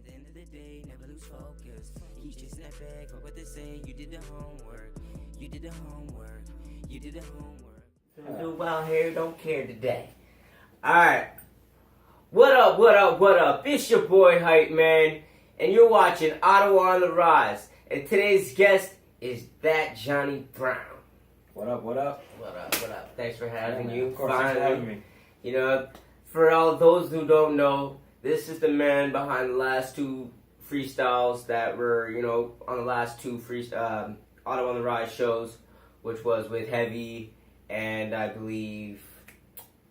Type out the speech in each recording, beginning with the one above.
the end of the day, never lose focus. Keep chasing that bag, fuck what they say. You did the homework. You did the homework. You did the homework. Do well here, don't care today. Alright. What up, what up, what up? It's your boy Hypman, and you're watching Ottawa on the Rise. And today's guest is that Jonny Brown. What up, what up? What up, what up? Thanks for having you. Of course, thanks for having me. You know, for all those who don't know, this is the man behind the last two freestyles that were, you know, on the last two Ottawa on the Rise shows, which was with Heavy and I believe,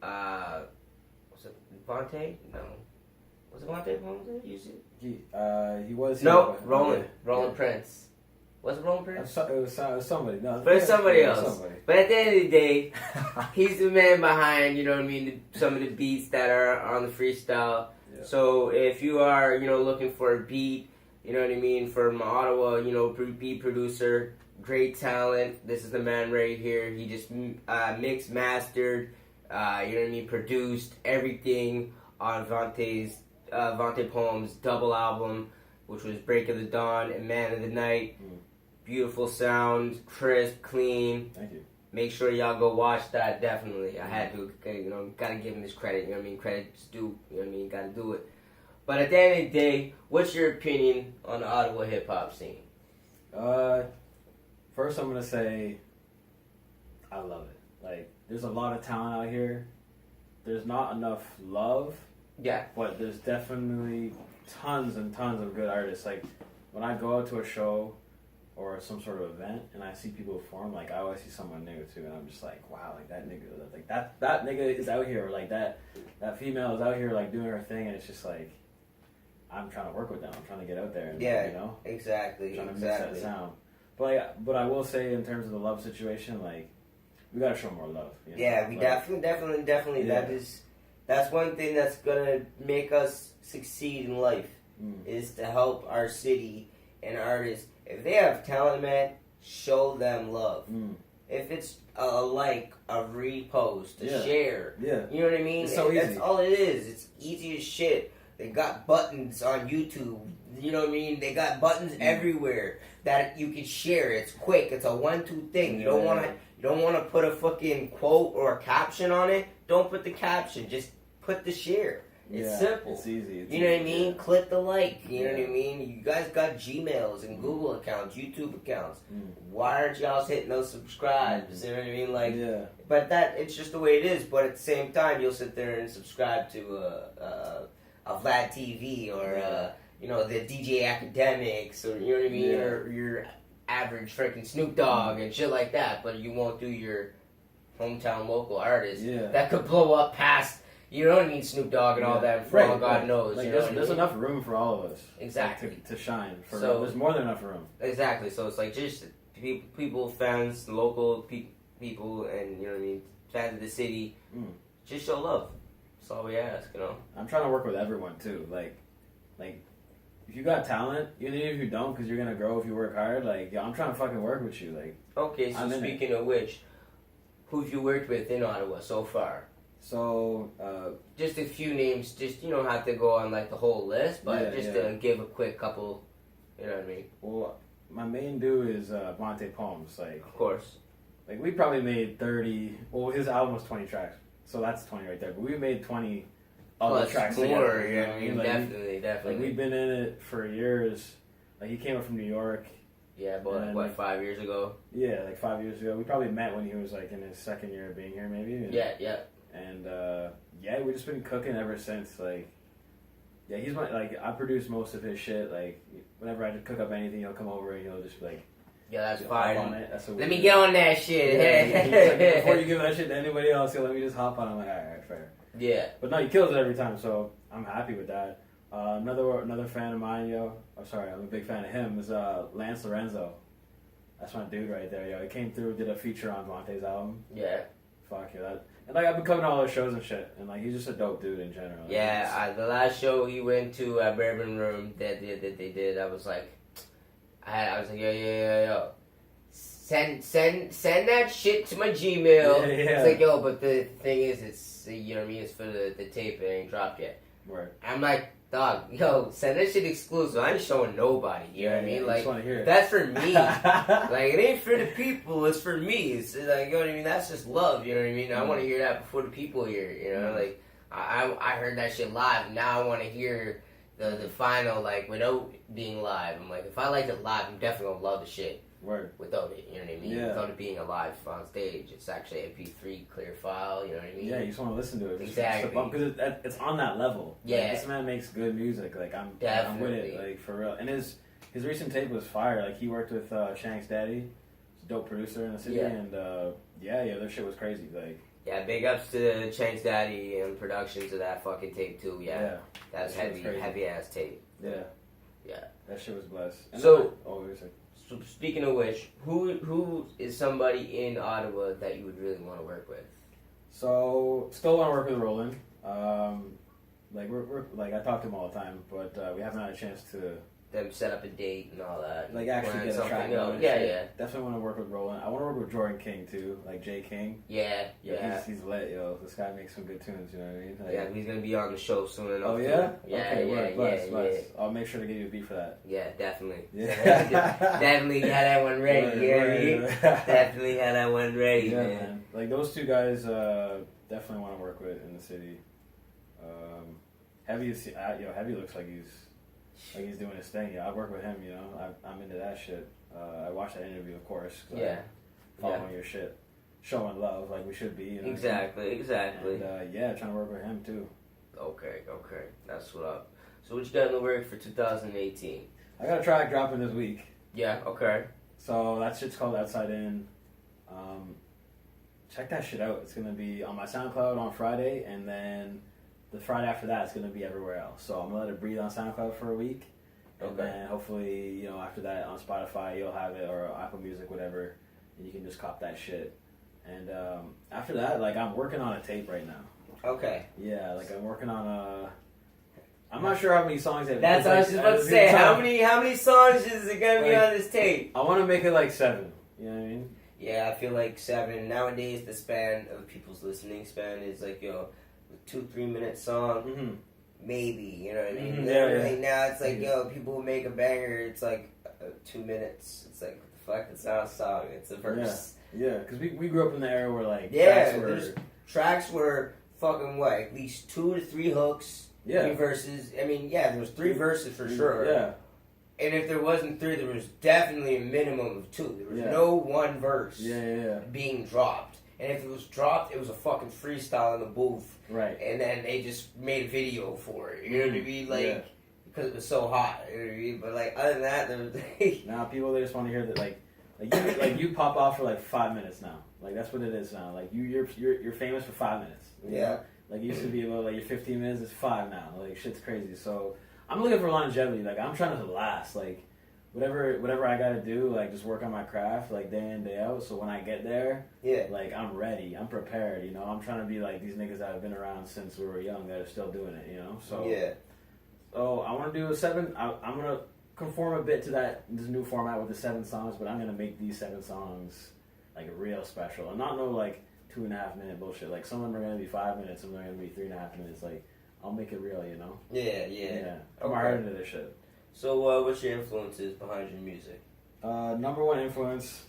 was it Vontae? No. Was it Vontae? He was. No, Rollin Prince. Was it Rollin Prince? It was somebody. No, but it's somebody else. But at the end of the day, he's the man behind, you know what I mean, some of the beats that are on the freestyle. Yeah. So if you are, you know, looking for a beat, you know what I mean, from Ottawa, you know, beat producer, great talent. This is the man right here. He just mixed, mastered, you know what I mean, produced everything on Vontae Poem's double album, which was Break of the Dawn and Man of the Night. Beautiful sound, crisp, clean. Thank you. Make sure y'all go watch that, definitely. I had to, you know, gotta give him his credit, you know what I mean? Credit's due, you know what I mean? Gotta do it. But at the end of the day, what's your opinion on the Ottawa hip-hop scene? First I'm gonna say, I love it. Like, there's a lot of talent out here. There's not enough love. Yeah. But there's definitely tons and tons of good artists. Like, when I go out to a show or some sort of event and I see people perform, like, I always see someone new too, and I'm just like, wow, like that nigga, like that nigga is out here, or like that female is out here, like doing her thing, and it's just like, I'm trying to work with them. I'm trying to get out there, and, yeah, you know, exactly, trying to mix that sound. But I will say, in terms of the love situation, like, we gotta show more love. You know? Yeah, we like, definitely. Yeah. That's one thing that's gonna make us succeed in life, is to help our city and artists. If they have talent, man, show them love. If it's a like, a repost, a share, you know what I mean? It's so easy. That's all it is. It's easy as shit. They got buttons on YouTube. You know what I mean? They got buttons everywhere that you can share. It's quick. It's a 1-2 thing. You don't want to put a fucking quote or a caption on it. Don't put the caption. Just put the share. It's simple. It's easy. You know what I mean? Click the like. You know what I mean? You guys got Gmails and Google accounts, YouTube accounts. Why aren't y'all hitting those subscribes? You know what I mean? Like, but it's just the way it is. But at the same time, you'll sit there and subscribe to a Vlad TV or you know, the DJ Academics, or you know what I mean, or your average freaking Snoop Dogg and shit like that. But you won't do your hometown local artist that could blow up past. You know what I mean, Snoop Dogg and all that, for all God knows. Like, you know there's enough room for all of us. Exactly. Like, to shine. So, there's more than enough room. Exactly. So it's like just people, fans, local people, and you know what I mean, fans of the city, just show love. That's all we ask, you know. I'm trying to work with everyone too. Like, if you got talent, even if you don't, because you're gonna grow if you work hard. Like, I'm trying to fucking work with you. Like, okay. So speaking of which, who've you worked with in Ottawa so far? So, just a few names. Just, you don't have to go on like the whole list, but to give a quick couple. You know what I mean? Well, my main dude is Vontae Poems. Like, of course. Like, we probably made 30. Well, his album was 20 tracks, so that's 20 right there. But we made 20 other tracks more. Together, Yeah, I mean, like, definitely. Like, we've been in it for years. Like, he came up from New York. Yeah, but what, 5 years ago? Yeah, like 5 years ago. We probably met when he was like in his second year of being here, maybe. And, And we've just been cooking ever since. Like, he's I produce most of his shit. Like, whenever I cook up anything, he'll come over and he'll just be like, that's fine. On it. That's let me get on that shit. Like, before you give that shit to anybody else, he'll let me just hop on. I'm like, all right, fair. Yeah. But no, he kills it every time, so I'm happy with that. Another fan of mine, I'm a big fan of him, is Lance Lorenzo. That's my dude right there, yo. He came through, did a feature on Vontae's album. Yeah. Fuck yeah, and like, I've been coming to all those shows and shit, and like, he's just a dope dude in general. Yeah, the last show he went to at Bourbon Room that they did, I was like, yo. Send that shit to my Gmail. Yeah. It's like, yo, but the thing is, it's, you know what I mean, it's for the tape, it ain't dropped yet. Right. I'm like, dog, yo, send that shit exclusive. I ain't showing nobody. You know what I mean? I Like, just want to hear it. that's for me. Like, it ain't for the people. It's for me. It's like, you know what I mean? That's just love. You know what I mean? I want to hear that before the people hear it. You know, like I heard that shit live. Now I want to hear the final, like, without being live. I'm like, if I like it live, I'm definitely gonna love the shit. Word. Without it, you know what I mean? Yeah. Without it being a live on stage, it's actually a MP3 clear file. You know what I mean? Yeah, you just want to listen to it. Exactly. Because it's on that level. Yeah. Like, this man makes good music. Like I'm with Definitely. it. Like for real. And his recent tape was fire. Like he worked with Shank's daddy, he's a dope producer in the city, Yeah. and their shit was crazy. Like Yeah, big ups to Chain's Daddy and productions of that fucking tape too. Yeah, that's That shit was crazy. heavy ass tape. yeah, Yeah. that shit was blessed. And So- then, it was like, So speaking of which, who is somebody in Ottawa that you would really want to work with? so still want to work with Rollin. Like we're like I talk to him all the time, but we haven't had a chance to Them set up a date and all that. like actually plan get a something track out. going. and Yeah, shit. yeah, Definitely want to work with Rollin. I want to work with Jordan King too, like Jay King. yeah. He's lit, yo. This guy makes some good tunes. You know what I mean? Like, Yeah, he's gonna be on the show soon enough. oh yeah. too. Yeah, Okay. yeah, Word. Bless. yeah, Bless. yeah. I'll make sure to give you a beat for that. Yeah, definitely. Yeah. Definitely had that one ready. Word, You know what I mean? word. Definitely had that one ready, Yeah, man. Like those two guys, definitely want to work with in the city. Heavy, Heavy looks like he's doing his thing. Yeah, I work with him. You know, I'm into that shit. I watched that interview, of course. 'Cause Yeah. following your shit, showing love like we should be. You know? Exactly. And, trying to work with him too. Okay, that's what up. So what you got in the work for 2018? I got a track dropping this week. Yeah, okay. So that shit's called Outside In. Check that shit out. It's gonna be on my SoundCloud on Friday, and then the Friday after that, it's gonna be everywhere else. So I'm gonna let it breathe on SoundCloud for a week, and Okay. then hopefully, after that on Spotify you'll have it, or Apple Music, whatever, and you can just cop that shit. And after that, like I'm working on a tape right now. Okay. Yeah, like I'm working on a. I'm not sure how many songs. That's what I was just about to say. How many songs is it gonna be on this tape? I want to make it like 7. You know what I mean? Yeah, I feel like 7. Nowadays, the span of people's listening span is like, 2-3 minute song, Mm-hmm. maybe. You know what I mean? Mhm, Literally, yeah. now it's like, people who make a banger, it's like 2 minutes. It's like, what the fuck? It's not a song. It's a verse. Yeah, because we grew up in the era where like Yeah, tracks tracks were fucking what? At least 2 to 3 hooks, 3 verses. I mean, there was 3 verses for sure. Yeah. And if there wasn't 3, there was definitely a minimum of 2. There was no one verse being dropped. And if it was dropped, it was a fucking freestyle in the booth. Right. And then they just made a video for it. You know what I mean? Like, because it was so hot. You know what I mean? But like, other than that, there was Now people, they just want to hear that you pop off for like 5 minutes now. Like that's what it is now. Like you're famous for 5 minutes. You know? Like it used to be about like your 15 minutes. It's 5 now. Like shit's crazy. So I'm looking for longevity. Like I'm trying to last. Like whatever I gotta do. Like just work on my craft. Like day in day out. So when I get there, like I'm ready. I'm prepared. You know. I'm trying to be like these niggas that have been around since we were young that are still doing it. You know. So So I want to do a 7. I'm gonna conform a bit to this new format with the 7 songs, but I'm gonna make these 7 songs like real special and not no like 2.5 minute bullshit. Like some of them are gonna be 5 minutes, some of them are gonna be 3.5 minutes. Like I'll make it real, you know. Yeah. Put my heart into this shit. So what's your influences behind your music? Number 1 influence,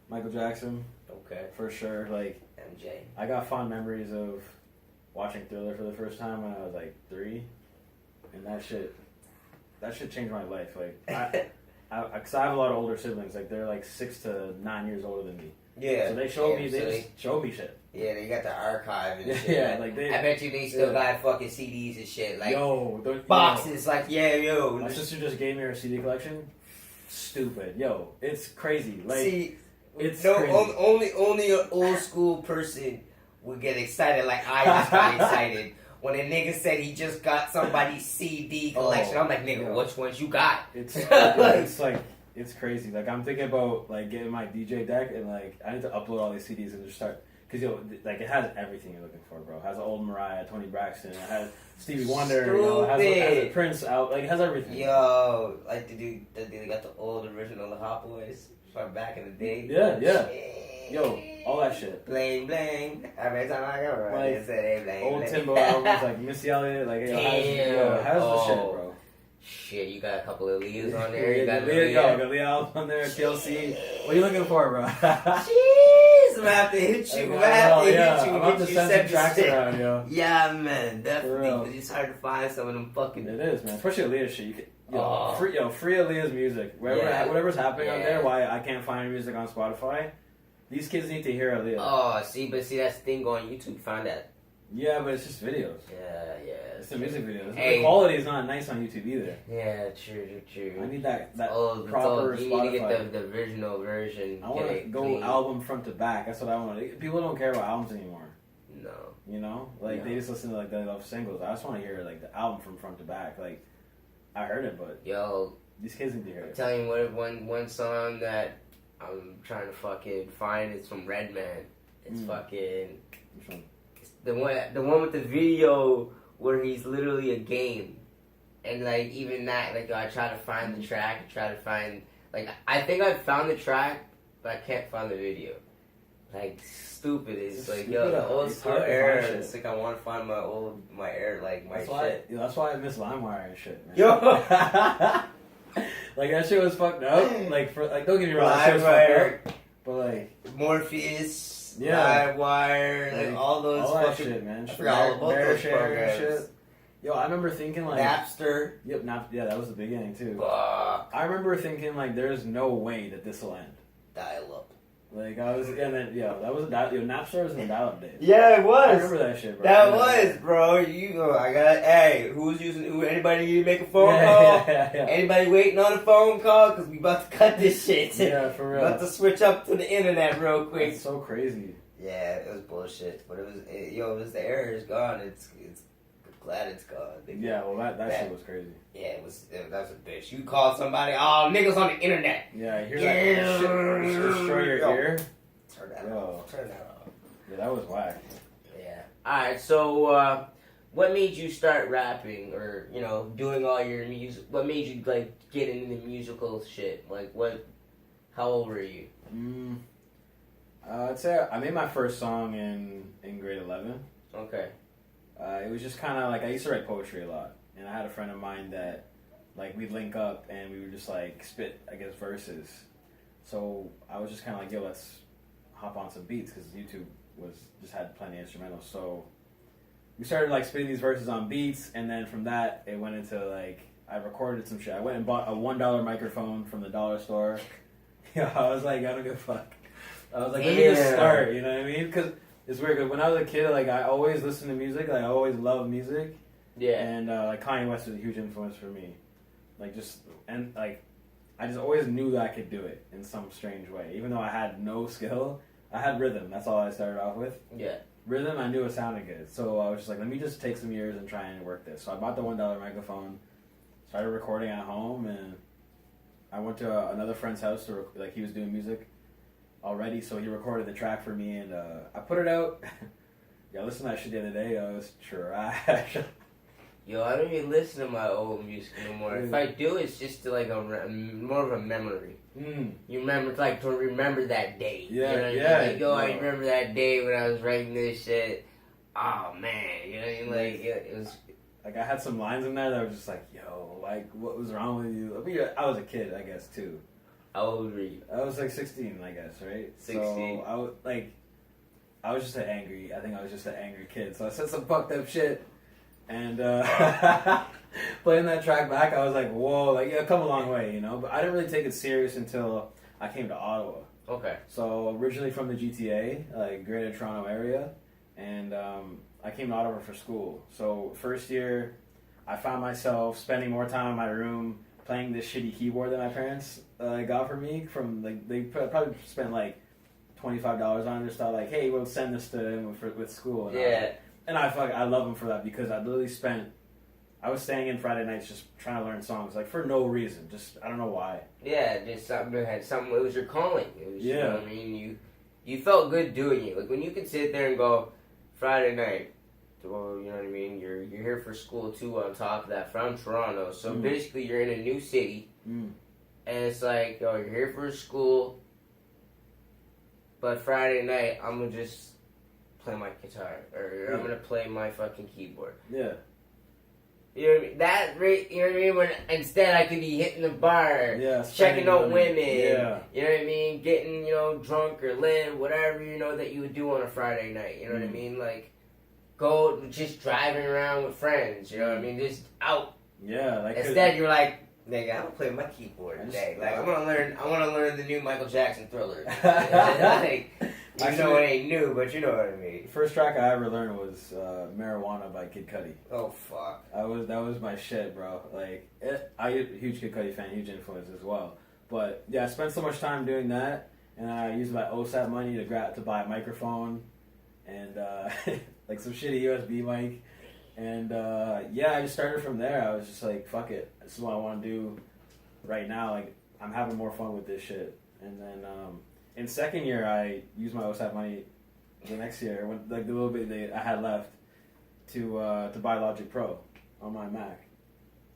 Michael Jackson. Okay. For sure. Like MJ. I got fond memories of watching Thriller for the first time when I was like 3, and that shit changed my life. Like because I have a lot of older siblings. Like they're like 6 to 9 years older than me. Yeah. So they showed me. They just showed me shit. Yeah, they got the archive and shit. Yeah, like I bet you they still got fucking CDs and shit. Like boxes. Like My sister just gave me her CD collection. Stupid. Yo, it's crazy. Like see, it's crazy. Only an old school person would get excited. Like I just got excited when a nigga said he just got somebody's CD collection. I'm like, nigga, which ones you got? It's crazy. Like I'm thinking about like getting my DJ deck and like I need to upload all these CDs and just start because like it has everything you're looking for, bro. It has old Mariah, Tony Braxton, it has Stevie Wonder, it has a Prince out, like it has everything. Yo, like they got the old original Hot Boys from back in the day. Yeah. Yo, all that shit. Bling, bling. Every time I go around, Like, they say bling, Old bling. Timbo albums like Missy Elliott, like how's the shit, bro? Shit, you got a couple of Leahs on there. You got Leah album on there, TLC. What are you looking for, bro? Jeez, I'm gonna have to hit you. I'm gonna have to hit you. I'm about to send some tracks around, yo. Yeah, man, definitely. Because it's hard to find some of them fucking. It is, man. Especially Leah shit. You can, free Leah's music. Whatever's happening out there, why I can't find music on Spotify. These kids need to hear Aaliyah. Oh, see, that's the thing. Go on YouTube, find that. Yeah, but it's just videos. Yeah. It's the music videos. Hey. The quality is not nice on YouTube either. Yeah, true. I need that You proper Spotify. need to get the original version. I want to go clean. album front to back. That's what I want. People don't care about albums anymore. No. You know? Like, they just listen to, like, they love singles. I just want to hear, like, the album from front to back. Like, I heard it, but... Yo. These kids need to hear it. I'm telling you one song that I'm trying to fucking find is from Redman. It's fucking... Which one? It's the one with the video where he's literally a game. And, like, even that, like, I try to find the track, I think I found the track, but I can't find the video. Like, stupid. It's like, yo, the old school era. It's like, I want to find my era, like, my shit. That's why I miss LimeWire and shit, man. Yo! Like, that shit was fucked up. Like, don't get me wrong, that shit was fucked up. But, like... Morpheus, LimeWire, like, all that shit, man. I forgot all about those programs. Shit. Yo, I remember thinking, like... Napster. Yep, yeah, that was the beginning, too. Fuck. I remember thinking, like, there's no way that this will end. Dial-up. Like, that was Napster was in the dial-up days. Yeah, it was. I remember that shit, bro. That was, bro. Anybody need to make a phone call? Yeah. Anybody waiting on a phone call? Because we about to cut this shit. Yeah, for real. About to switch up to the internet real quick. It's so crazy. Yeah, it was bullshit. But it was the error is gone. It's glad it's gone. Yeah, well, that shit was crazy. Yeah, that was a bitch. You call somebody, niggas on the internet. Yeah, hear that shit destroy your ear? Turn that off. Yeah, that was whack. Yeah. Alright, so, what made you start rapping or, doing all your music? What made you, like, get into the musical shit? Like, how old were you? I'd say I made my first song in grade 11. Okay. It was just kind of like, I used to write poetry a lot. And I had a friend of mine that, like, we'd link up and we would just, like, spit, I guess, verses. So I was just kind of like, yo, let's hop on some beats because YouTube just had plenty of instrumentals. So we started, like, spitting these verses on beats. And then from that, it went into, like, I recorded some shit. I went and bought a $1 microphone from the dollar store. I was like, I don't give a fuck. I was like, let me just start, you know what I mean? Because it's weird, because when I was a kid, like, I always listened to music. Like, I always loved music. Yeah. And, like, Kanye West was a huge influence for me. Like, I just always knew that I could do it in some strange way. Even though I had no skill, I had rhythm. That's all I started off with. Yeah. Rhythm, I knew it sounded good. So I was just like, let me just take some years and try and work this. So I bought the $1 microphone, started recording at home, and I went to another friend's house to, like, he was doing music already, so he recorded the track for me, and I put it out. Yeah, I listened to that shit the other day. I was trash. Yo, I don't even listen to my old music anymore. If I do, it's just to, like, more of a memory. You remember, like, to remember that day. Yeah, you know what I mean? Like, yo, I remember that day when I was writing this shit. Oh, man. You know what I mean? Like, it was... Like, I had some lines in there that were just like, yo, like, what was wrong with you? I mean, I was a kid, I guess, too. How old were you? I was, like, 16, I guess, right? 16. So, I was just an angry kid. So I said some fucked up shit. And playing that track back, I was like, whoa, like, yeah, come a long way, you know? But I didn't really take it serious until I came to Ottawa. Okay. So originally from the GTA, like, Greater Toronto area. And I came to Ottawa for school. So first year, I found myself spending more time in my room playing this shitty keyboard that my parents got for me. From, like, they probably spent, like, $25 on it. Just thought, like, hey, we'll send this to him with school. And I love him for that, because I literally I was staying in Friday nights just trying to learn songs, like, for no reason. Just, I don't know why. Yeah, just something it was your calling. It was, you know what I mean? You felt good doing it. Like, when you could sit there and go, Friday night, well, you know what I mean? You're here for school, too, on top of that, from Toronto. So basically, you're in a new city, and it's like, oh, you're here for school. But Friday night, I'm gonna just play my guitar, or I'm gonna play my fucking keyboard. Yeah. You know what I mean? You know what I mean? When instead I could be hitting the bar, checking out women, you know what I mean? Getting, drunk or lit, whatever, that you would do on a Friday night, you know what I mean? Like, go just driving around with friends, you know what I mean? Just out. Yeah, like instead you're like, nigga, I'm gonna play my keyboard today. Like, I wanna learn the new Michael Jackson Thriller. Like, it ain't new, but you know what I mean. The first track I ever learned was Marijuana by Kid Cudi. Oh, fuck. That was my shit, bro. Like, I'm a huge Kid Cudi fan, huge influence as well. But, yeah, I spent so much time doing that, and I used my OSAT money to buy a microphone and, like, some shitty USB mic. And, I just started from there. I was just like, fuck it. This is what I want to do right now. Like, I'm having more fun with this shit. And then, in second year, I used my OSAT money the next year, when, like the little bit I had left, to buy Logic Pro on my Mac,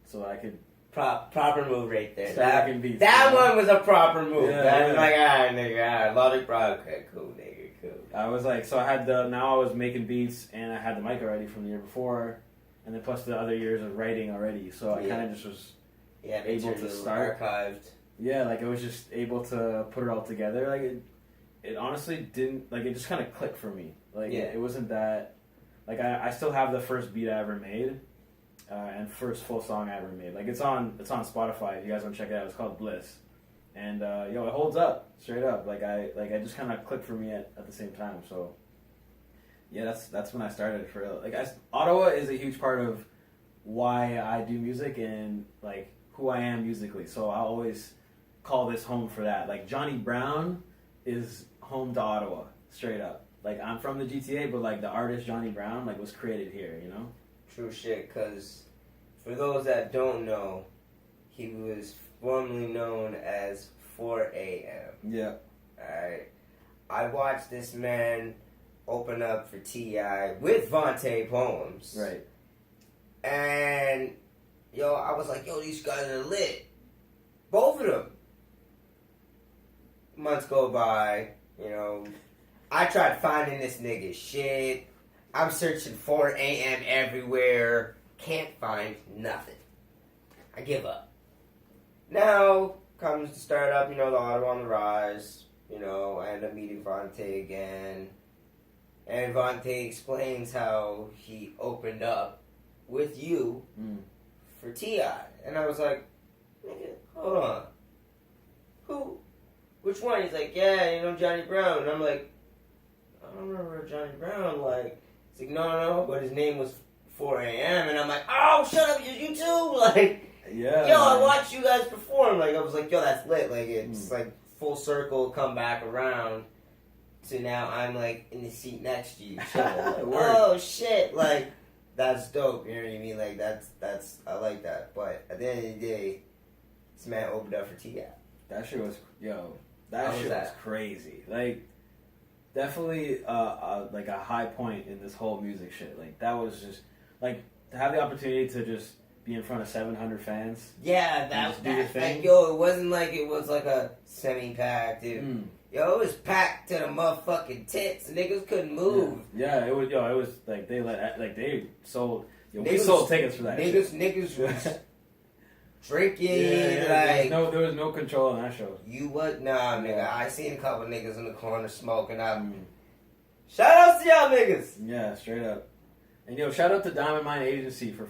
so I could proper move right there. Start making beats. That one was a proper move. Yeah, That was like, nigga, Logic Pro. Okay, cool, nigga, cool. I was like, so I had now I was making beats, and I had the mic already from the year before, and then plus the other years of writing already. So I kind of just was able to start. Archived. Yeah, like I was just able to put it all together. Like it honestly didn't, like it just kind of clicked for me. Like it wasn't that, like I still have the first beat I ever made, and first full song I ever made. Like it's on Spotify. If you guys want to check it out, it's called Bliss, and it holds up straight up. Like I just kind of clicked for me at the same time. So yeah, that's when I started for real. Like Ottawa is a huge part of why I do music and like who I am musically. So I always call this home for that. Like Johnny Brown is home to Ottawa, straight up. Like I'm from the GTA, but like the artist Johnny Brown like was created here, you know? True shit, cause for those that don't know, he was formerly known as 4 a.m. Yeah. Alright. I watched this man open up for T.I. with Vontae Poems. Right. And I was like, these guys are lit. Both of them. Months go by, I tried finding this nigga shit. I'm searching 4 a.m. everywhere. Can't find nothing. I give up. Now comes to start up, the OttawaOnTheRise. I end up meeting Vontae again. And Vontae explains how he opened up with you for T.I. And I was like, nigga, hold on. Who? Which one? He's like, yeah, Johnny Brown. And I'm like, I don't remember Johnny Brown. Like, he's like, no, but his name was 4 a.m. And I'm like, oh, shut up, you too? Like, I watched you guys perform. Like, I was like, that's lit. Like, it's like full circle, come back around to now I'm like in the seat next to you. Oh, shit. Like, that's dope. You know what I mean? Like, that's I like that. But at the end of the day, this man opened up for T.I. That shit was, that shit was crazy. Like, definitely like a high point in this whole music shit. Like, that was just, like, to have the opportunity to just be in front of 700 fans. Yeah, that do your thing. Like, it wasn't like it was like a semi-packed, dude. It was packed to the motherfucking tits. Niggas couldn't move. Yeah, it was like they sold. We sold tickets for that. Niggas was drinking. There was no control on that show. Nigga. I seen a couple niggas in the corner smoking out. Shout out to y'all niggas. Yeah, straight up. And shout out to Diamond Mine Agency for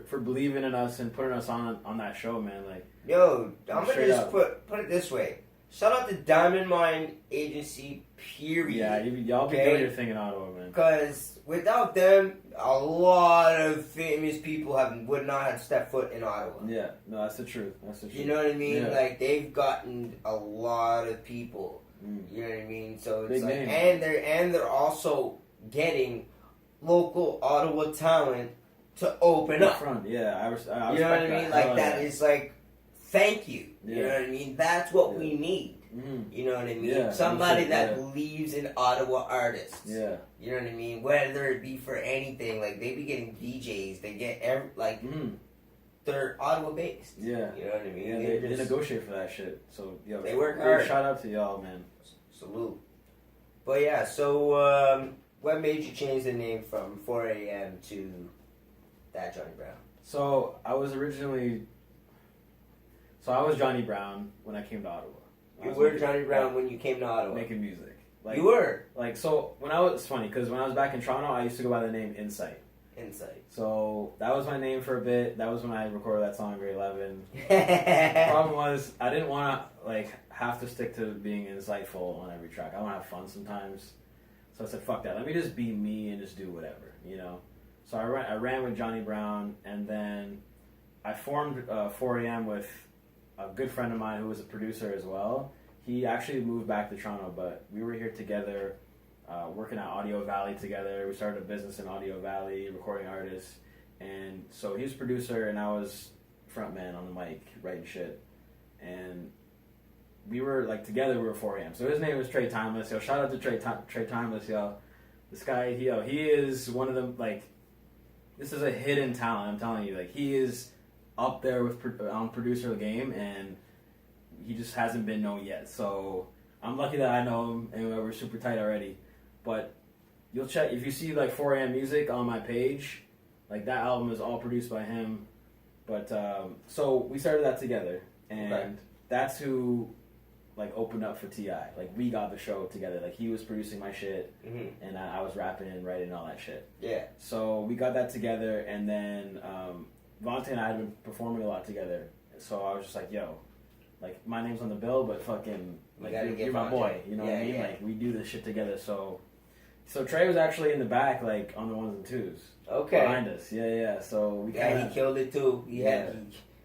for believing in us and putting us on that show, man. Like, I'm gonna just put it this way. Shout out to Diamond Mine Agency, period. Yeah, y'all be doing your thing in Ottawa, man. Because without them, a lot of famous people would not have stepped foot in Ottawa. Yeah, no, that's the truth. You know what I mean? Yeah. Like, they've gotten a lot of people. You know what I mean? So it's like, and they're also getting local Ottawa talent to open up. Front. Yeah, I you know what I mean? Like, that is like, thank you. Yeah. You know what I mean? That's what we need. You know what I mean? Yeah, somebody that believes in Ottawa artists. Yeah. You know what I mean? Whether it be for anything, like they be getting DJs, they get they're Ottawa based. Yeah. You know what I mean? Yeah, they negotiate for that shit. So they work hard. Shout out to y'all, man. Salute. But yeah, so what made you change the name from 4 a.m. to that Jonny Brown? So I was Johnny Brown when I came to Ottawa. You were Jonny Brown when you came to Ottawa. Making music. Like, you were? Like, so it's funny because when I was back in Toronto, I used to go by the name Insight. So that was my name for a bit. That was when I recorded that song, Grade 11. The problem was I didn't want to like have to stick to being insightful on every track. I want to have fun sometimes. So I said, fuck that. Let me just be me and just do whatever, you know? So I ran with Jonny Brown, and then I formed 4 a.m. with a good friend of mine who was a producer as well. He actually moved back to Toronto, but we were here together, working at Audio Valley together. We started a business in Audio Valley, recording artists. And so he was producer, and I was frontman on the mic, writing shit. And we were, like, together we were 4 a.m. So his name was Trey Timeless. Yo, shout out to Trey Timeless, yo. This guy, he is one of them, like, this is a hidden talent, I'm telling you. Like, he is up there with on producer of the game, and he just hasn't been known yet. So I'm lucky that I know him, and we're super tight already. But you'll check, if you see, like, 4 a.m. music on my page, like, that album is all produced by him. But, so we started that together, and that's who, like, opened up for T.I. Like, we got the show together. Like, he was producing my shit, and I was rapping and writing all that shit. Yeah. So we got that together, and then Vontae and I had been performing a lot together. So I was just like, yo, like, my name's on the bill, but fucking, like, you're my boy. You know what I mean? Yeah. Like, we do this shit together. So Trey was actually in the back, like, on the ones and twos. Okay. Behind us. Yeah. So we kinda, he killed it too.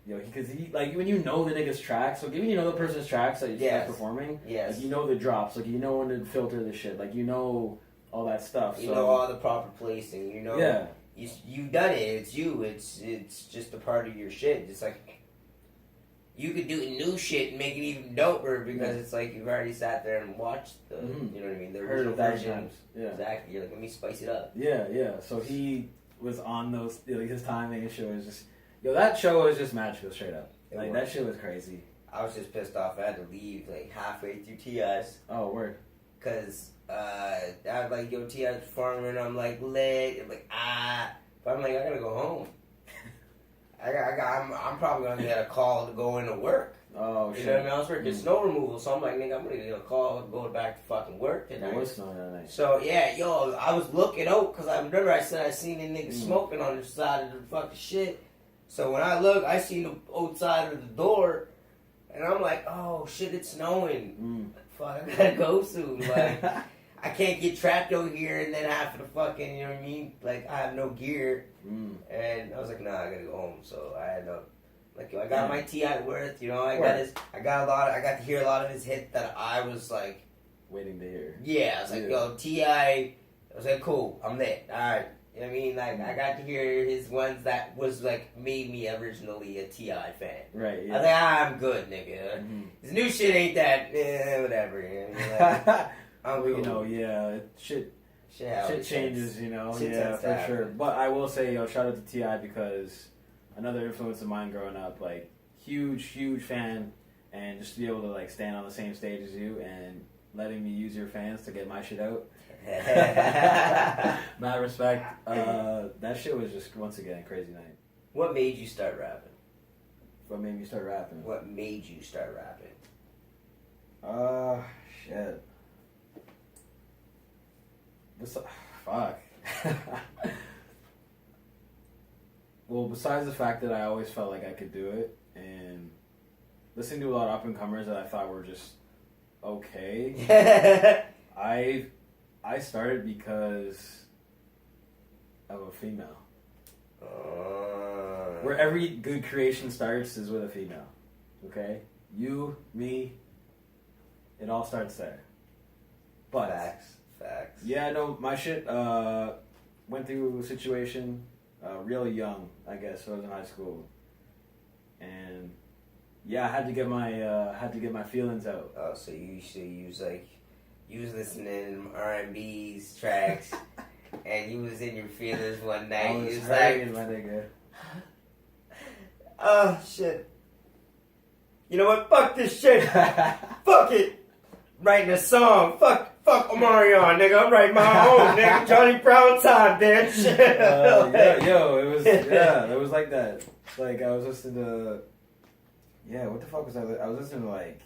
Yo, because he like when you know the nigga's tracks, so given you know the person's tracks that you're performing, like you know the drops, like you know when to filter the shit, like you know all that stuff. You know all the proper placing. You know, you done it. It's you. It's just a part of your shit. It's like you could do new shit and make it even doper because it's like you've already sat there and watched the, you know what I mean, the original versions. Yeah, exactly. You're like, let me spice it up. Yeah. So he was on those, like, his timing and shit was just. Yo, that show was just magical, straight up. Like, that shit was crazy. I was just pissed off. I had to leave, like, halfway through T.I.'s. Oh, word. Because, I was like, yo, T.I.'s performing, and I'm like, lit. I'm like, But I'm like, I gotta go home. I'm probably gonna get a call to go into work. Oh, shit. You know what I mean? I was working snow removal, so I'm like, nigga, I'm gonna get a call to go back to fucking work tonight. There was snow that night. So, yeah, yo, I was looking out, because I remember I said I seen the nigga smoking on the side of the fucking shit. So when I look, I see the outside of the door, and I'm like, oh shit, it's snowing. Fuck, I gotta go soon. Like, I can't get trapped over here and then have to fucking, you know what I mean? Like, I have no gear. And I was like, nah, I gotta go home. So I had no, like, yo, I got my T.I. worth, you know, I got to hear a lot of his hits that I was like, waiting to hear. Yeah, I was like, yo, T.I., I was like, cool, I'm lit. Alright. You know what I mean? Like, I got to hear his ones that was, like, made me originally a T.I. fan. Right, yeah. I was like, I'm good, nigga. His new shit ain't that, whatever. You know, like, I'm cool. You know, shit changes, you know. Yeah, for sure. But I will say, yo, shout out to T.I. because another influence of mine growing up, like, huge fan. And just to be able to, like, stand on the same stage as you and letting me use your fans to get my shit out. Mad respect. That shit was just, once again, a crazy night. What made you start rapping? What made me start rapping? What made you start rapping? Shit. Fuck. Well, besides the fact that I always felt like I could do it, and listening to a lot of up-and-comers that I thought were just okay, I started because of a female. Where every good creation starts is with a female. Okay? You, me, it all starts there. But Facts. Yeah, no, my shit went through a situation really young, I guess. So I was in high school. And yeah, I had to get my feelings out. Oh, so you was listening to R&B's tracks, and you was in your feelings one night. I was like, my nigga. Oh shit! You know what? Fuck this shit. Fuck it. writing a song. Fuck Omarion, nigga. I'm writing my own, nigga. Johnny Brown time, bitch. It was like that. Like, I was listening to, what the fuck was I was listening to, like,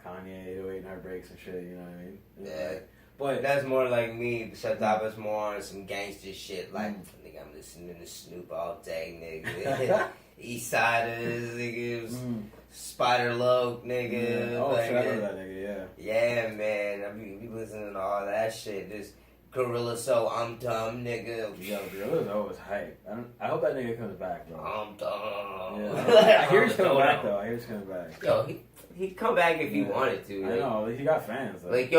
Kanye, 808 and Heartbreaks and shit, you know what I mean? Yeah. Like, but that's more like me, except I was more on some gangster shit. Like, nigga, I'm listening to Snoop all day, nigga. East Siders, nigga. Spider Loke, nigga. Yeah. Oh, like, shit, I know that nigga, yeah. Yeah, man. I be listening to all that shit. This Gorilla So I'm Dumb, nigga. Yo, Gorilla's always hype. I hope that nigga comes back, bro. I'm dumb. Yeah. I hear he's coming back, though. I hear he's coming back. Yo, he'd come back if he wanted to. I know. He got fans, though. Like,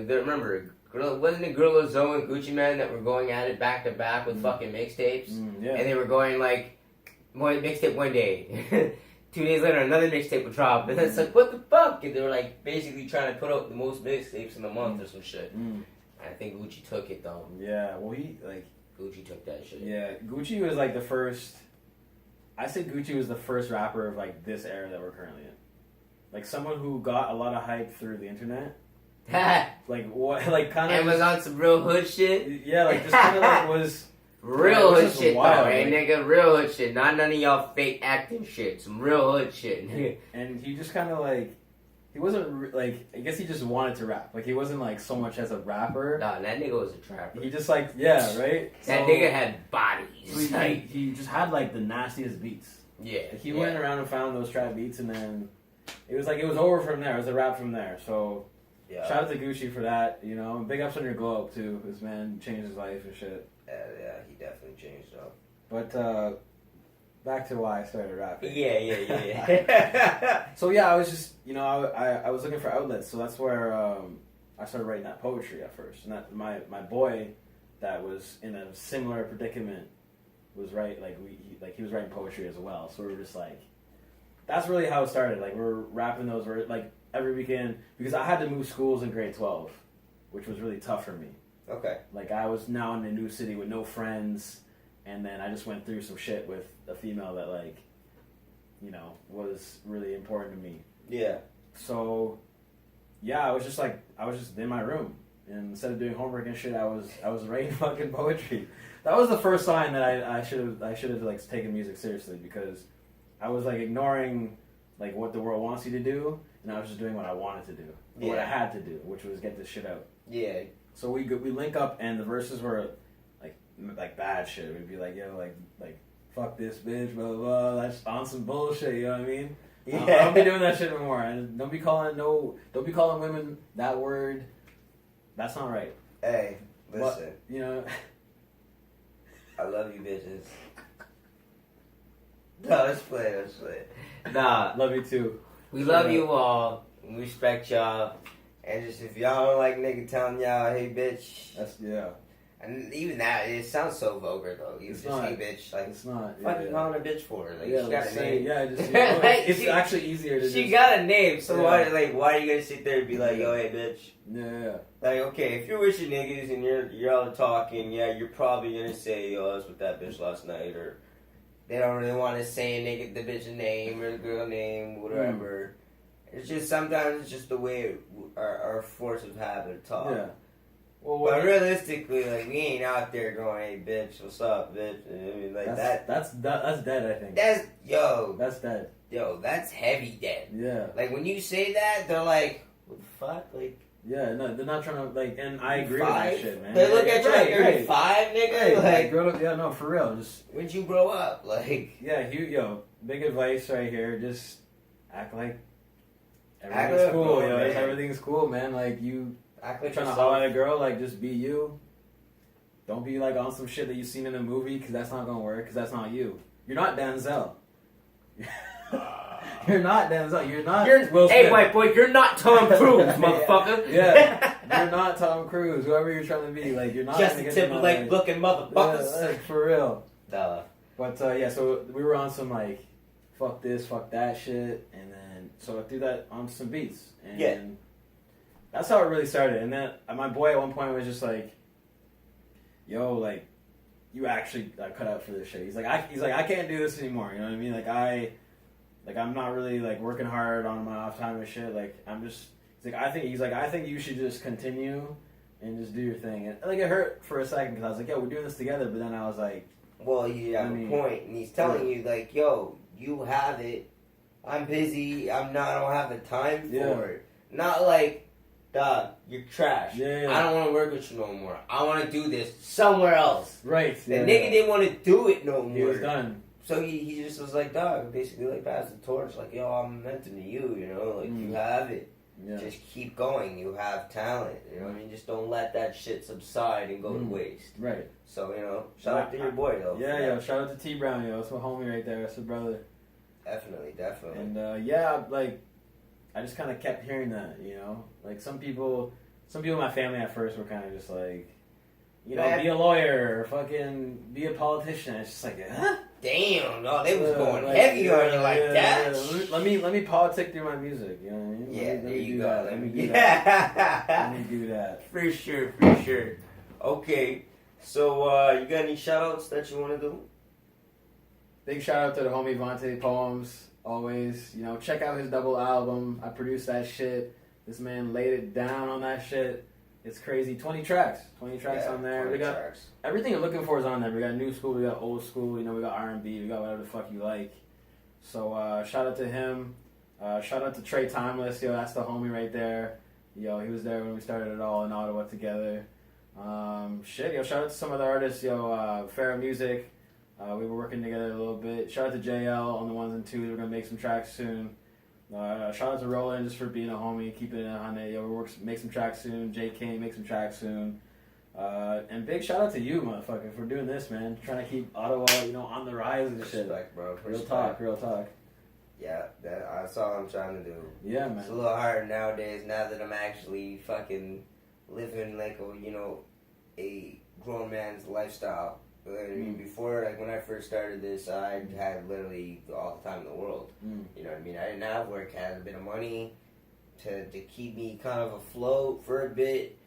remember, wasn't it Gorilla Zoe and Gucci Man that were going at it back to back with fucking mixtapes? Yeah. And they were going, like, one mixtape one day. 2 days later, another mixtape would drop. And it's like, what the fuck? And they were, like, basically trying to put out the most mixtapes in the month or some shit. I think Gucci took it, though. Yeah, well, Gucci took that shit. Yeah, Gucci was, like, the first... I say Gucci was the first rapper of, like, this era that we're currently in. Like, someone who got a lot of hype through the internet. Like, what, like, kind of... And was on some real hood shit? Yeah, like, just kind of, like, was... Real hood shit, wild, though, hey, nigga. Real hood shit. Not none of y'all fake acting shit. Some real hood shit, nigga. And he just kind of, like... He wasn't, like... I guess he just wanted to rap. Like, he wasn't, like, so much as a rapper. Nah, that nigga was a trapper. He just, like... Yeah, right? That nigga had bodies. So he just had, like, the nastiest beats. Yeah. Like, he went around and found those trap beats, and then... It was, like, it was over from there. It was a rap from there. So... Yeah. Shout out to Gucci for that, you know. And big ups on your glow up, too. This man changed his life and shit. Yeah, he definitely changed up. But, back to why I started rapping. Yeah. So, yeah, I was just, you know, I was looking for outlets. So that's where I started writing that poetry at first. And that my boy that was in a similar predicament was he was writing poetry as well. So we were just like, that's really how it started. Like, we're rapping those, like, every weekend, because I had to move schools in grade 12, which was really tough for me. Okay. Like, I was now in a new city with no friends, and then I just went through some shit with a female that, like, you know, was really important to me. Yeah. So, yeah, I was just in my room, and instead of doing homework and shit, I was writing fucking poetry. That was the first sign that I should have like taken music seriously, because I was like ignoring like what the world wants you to do, and I was just doing what I wanted to do, what I had to do, which was get this shit out. Yeah. So we link up, and the verses were like bad shit. We'd be like, yo, like fuck this bitch, blah blah blah. That's on some bullshit. You know what I mean? Yeah. I don't be doing that shit anymore. And don't be calling women that word. That's not right. Hey, listen. But, you know. I love you, bitches. No, let's play. Nah, love you too. We love you all. We respect y'all. And just if y'all don't like nigga telling y'all, hey bitch. That's And even that, it sounds so vulgar though. You just hey bitch, like it's not. What you calling a bitch for? Like she got a name. Yeah, just it's actually easier to. She got a name, so why are you gonna sit there and be like, yo, hey bitch? Yeah. Like, okay, if you're with your niggas and you're all talking, you're probably gonna say, yo, I was with that bitch last night, or they don't really want to say the bitch's name or the girl name, whatever. It's just sometimes it's just the way our force of habit talk. Yeah. Well, but realistically, like, we ain't out there going, hey bitch, what's up, bitch? I mean, like that's dead. I think that's dead. Yo, that's heavy dead. Yeah. Like when you say that, they're like, what the fuck, like. Yeah, no, they're not trying to, like, and I agree with that shit, man. They look at you like you're 5, nigga. Like, grow up, yeah, no, for real. Just when'd you grow up? Like, yeah, big advice right here. Just act like everything's cool, yo. Everything's cool, man. Like, you act like trying to holler at a girl, like, just be you. Don't be like on some shit that you've seen in a movie, because that's not gonna work. Because that's not you. You're not Denzel. You're not Denzel. You're not Will Smith. Hey, white boy, you're not Tom Cruise, motherfucker. Yeah. You're not Tom Cruise. Whoever you're trying to be, like, you're not. Justin Timberlake looking motherfuckers. Yeah, like, for real. Duh. But yeah, so we were on some like, fuck this, fuck that shit, and then so I threw that on some beats, and that's how it really started. And then my boy at one point was just like, "Yo, like, you actually cut out for this shit." He's like, I can't do this anymore. You know what I mean? Like I'm not really like working hard on my off time and shit. Like I'm just. I think you should just continue and just do your thing. And like it hurt for a second because I was like, yo, we're doing this together. But then I was like, well, you have a point, and he's telling you like, yo, you have it. I'm busy. I don't have the time for it. Not like, dog, you're trash. Yeah. I don't want to work with you no more. I want to do this somewhere else. Right. The nigga didn't want to do it no more. He was done. So he just was like, dog, basically like passed the torch. Like, yo, I'm meant to be you, you know? Like, you have it. Yeah. Just keep going. You have talent. You know what I mean? Just don't let that shit subside and go to waste. Right. So, you know, shout out to your boy, though. Yeah, yo, shout out to T Brown, yo. That's my homie right there. That's my brother. Definitely. And, like, I just kind of kept hearing that, you know? Like, some people in my family at first were kind of just like, you know, be a lawyer or fucking be a politician. It's just like, huh? Damn, no, they was going heavy on you like that. Yeah. Let me politic through my music, you know what I mean? Yeah, there you go. Let me do that. Let me do that. For sure. Okay, so you got any shoutouts that you want to do? Big shout out to the homie Vontae Poems, always. You know, check out his double album. I produced that shit. This man laid it down on that shit. It's crazy. 20 tracks on there. We got everything you're looking for is on there. We got new school, we got old school, you know, we got R&B, we got whatever the fuck you like. So shout out to him. Shout out to Trey Timeless, yo, that's the homie right there. Yo, he was there when we started it all in Ottawa together. Yo, shout out to some other artists, yo, Farrah Music. We were working together a little bit. Shout out to JL on the ones and twos. We're gonna make some tracks soon. Shout out to Rollin just for being a homie, keeping it on it. Yo, we'll make some tracks soon. JK, make some tracks soon. And big shout out to you, motherfucker, for doing this, man. Trying to keep Ottawa, you know, on the rise and shit. Respect, bro. Real talk. Yeah, that's all I'm trying to do. Yeah, man. It's a little harder nowadays now that I'm actually fucking living like a grown man's lifestyle. I mean, before, like, when I first started this, I had literally all the time in the world. You know what I mean? I didn't have work, I had a bit of money to keep me kind of afloat for a bit,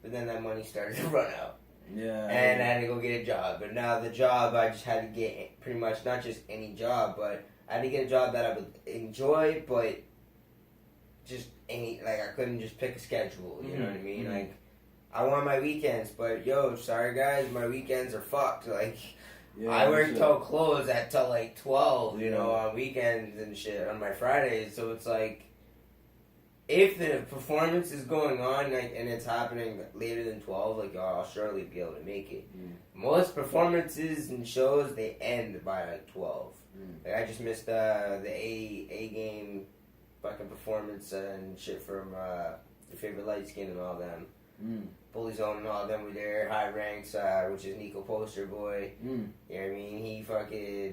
but then that money started to run out. Yeah. And I had to go get a job. But now the job, I just had to get pretty much not just any job, but I had to get a job that I would enjoy, but just any, like, I couldn't just pick a schedule, you know what I mean? Like, I want my weekends, but yo, sorry guys, my weekends are fucked. Like, I work till close till like 12, you know, on weekends and shit, on my Fridays. So it's like, if the performance is going on, like, and it's happening later than 12, like, I'll surely be able to make it. Most performances and shows, they end by like 12. Like, I just missed the A game fucking performance and shit from Your Favorite Light Skin and all them. Bully Zone and all them were there. High Ranks, which is Nico Poster Boy. You know what I mean?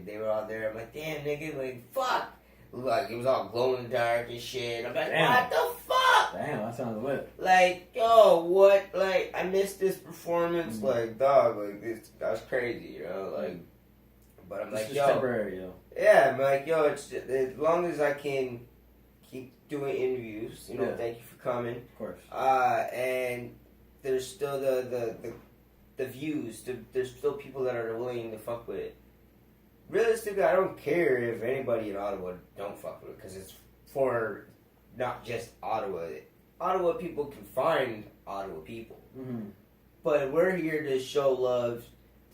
They were all there. I'm like, damn, nigga, like, fuck. Like, it was all glow in the dark and shit. I'm like, what the fuck? Damn, that sounds lit. Like, yo, what? Like, I missed this performance. Like, dog, like, this, that's crazy, you know? Like, but I'm like, yo. Temporary, yo. Yeah, I'm like, yo, it's just, as long as I can keep doing interviews, you know, thank you for coming. Of course. And there's still the views. There's still people that are willing to fuck with it. Realistically, I don't care if anybody in Ottawa don't fuck with it, because it's for not just Ottawa. Ottawa people can find Ottawa people. But we're here to show love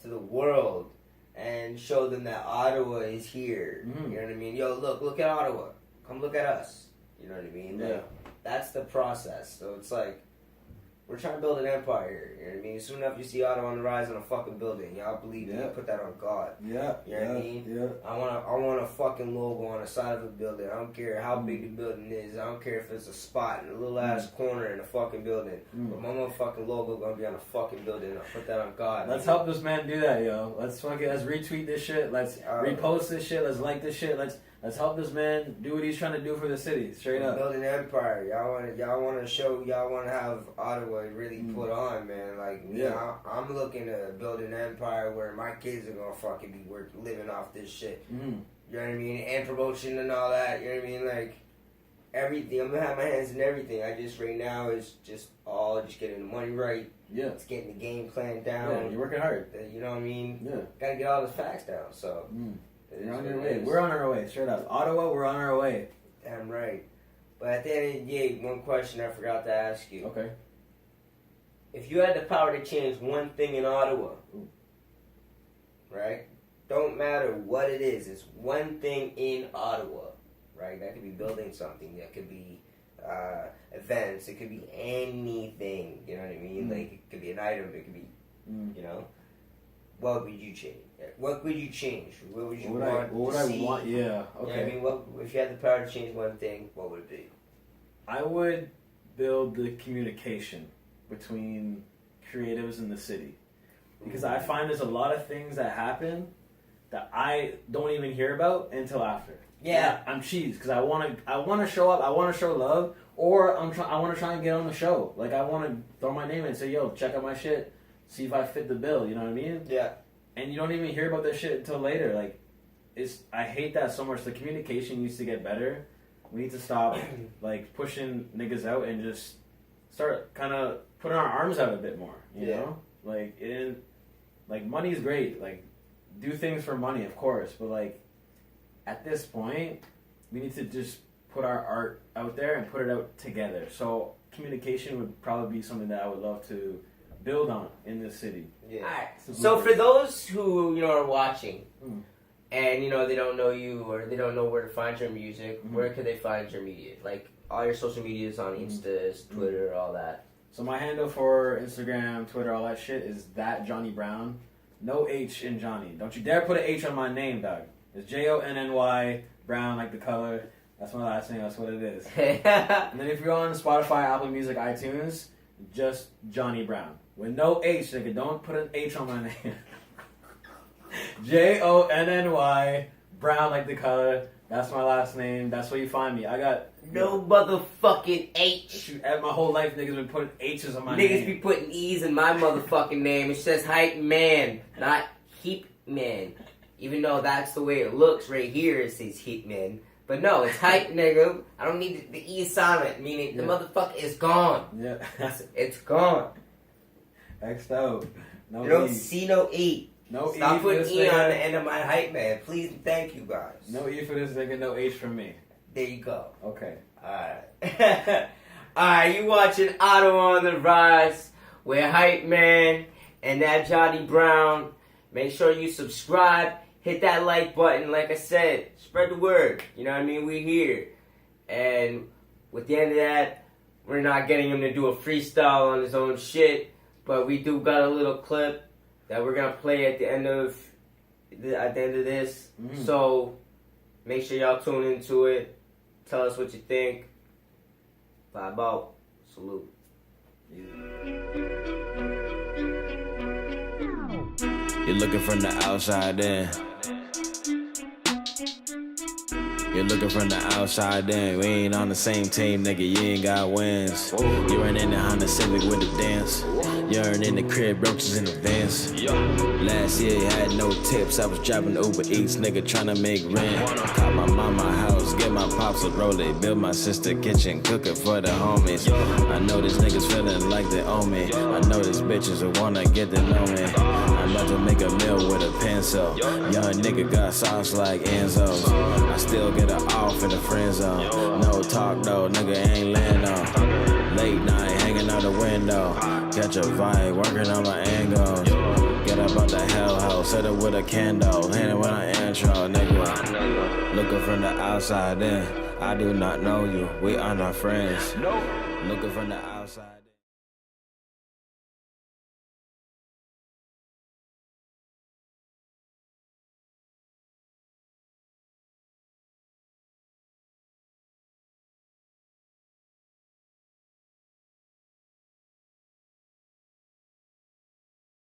to the world and show them that Ottawa is here. You know what I mean? Yo, look at Ottawa. Come look at us. You know what I mean? Like, that's the process. So it's like, we're trying to build an empire. You know what I mean? Soon enough, you see OttawaOnTheRise on a fucking building. Y'all believe me? Put that on God. You know what I mean? I want a fucking logo on the side of a building. I don't care how big the building is. I don't care if it's a spot in a little ass corner in a fucking building. But my motherfucking logo gonna be on a fucking building. I'll put that on God. Let's help this man do that, yo. Let's retweet this shit. Let's repost this shit. Let's like this shit. Let's help this man do what he's trying to do for the city. Straight up. Building an empire. Y'all want to show. Y'all want to have Ottawa really put on, man. Like, I'm looking to build an empire where my kids are gonna fucking be living off this shit. You know what I mean? And promotion and all that. You know what I mean? Like, everything. I'm gonna have my hands in everything. I just right now is just getting the money right. It's getting the game plan down. Yeah, you're working hard. You know what I mean? Yeah. Gotta get all the facts down. So. You're on your way. We're on our way. Straight up. Ottawa, we're on our way. Damn right. But at the end of the day, one question I forgot to ask you. Okay. If you had the power to change one thing in Ottawa, right? Don't matter what it is. It's one thing in Ottawa, right? That could be building something. That could be events. It could be anything. You know what I mean? Like, it could be an item. It could be, you know. What would you change? What would you change? What would you want? What would I want? Yeah. Okay. You know what I mean? What, if you had the power to change one thing, what would it be? I would build the communication between creatives in the city, because I find there's a lot of things that happen that I don't even hear about until after. Yeah, I'm cheesed because I want to show up, I want to show love, or I want to try and get on the show. Like, I want to throw my name in and say, yo, check out my shit, see if I fit the bill. You know what I mean? Yeah. And you don't even hear about this shit until later. Like, I hate that so much. The communication needs to get better. We need to stop like pushing niggas out and just start kind of putting our arms out a bit more. You know, like money is great. Like, do things for money, of course, but like at this point, we need to just put our art out there and put it out together. So communication would probably be something that I would love to build on in this city. Yeah. All right. So for those who are watching, and they don't know you or they don't know where to find your music, where could they find your media? Like, all your social medias on Instas, Twitter, all that. So my handle for Instagram, Twitter, all that shit is that Jonny Brown. No H in Johnny. Don't you dare put an H on my name, dog. It's Jonny Brown, like the color. That's my last name. That's what it is. And then if you're on Spotify, Apple Music, iTunes, just Jonny Brown with no H. Nigga, don't put an H on my name. Jonny Brown, like the color. That's my last name. That's where you find me. I got no motherfucking H. Shoot, at my whole life, niggas been putting H's on my name. Niggas be putting E's in my motherfucking name. It says Hypman, not Hypman. Even though that's the way it looks right here, it says Hypman. But no, it's Hype, nigga. I don't need the E silent, meaning the motherfucker is gone. Yeah. It's gone. X'd out. No you don't E. see no E. No Stop E putting for E this on nigga. the end of my Hype Man. Please and thank you guys. No E for this nigga, no H for me. There you go. Okay. Alright. Alright, you watching Ottawa on the Rise with Hype Man and that Jonny Brown. Make sure you subscribe. Hit that like button. Like I said, spread the word. You know what I mean? We're here. And with the end of that, we're not getting him to do a freestyle on his own shit. But we do got a little clip that we're gonna play at the end of this. So make sure y'all tune into it. Tell us what you think. Bye bye. Salute. You're looking from the outside in. You're looking from the outside in. We ain't on the same team, nigga. You ain't got wins. You ain't in the Honda Civic with the dance. You ain't in the crib, roaches in advance. Last year, you had no tips. I was driving Uber Eats, nigga, tryna make rent. Caught my mama house, get my pops a roller. Build my sister kitchen, cooking for the homies. I know these niggas feeling like they own me. I know these bitches who wanna get to know me. I'm about to make a meal with a pencil. Young nigga got sauce like Enzo's. I still get her off in the friend zone. No talk though, nigga ain't land on. Late night hanging out the window. Catch a vibe, working on my angles. Get up out the hellhole, set it with a candle. Hit it when I intro, nigga. Looking from the outside in. I do not know you, we are not friends. Looking from the outside.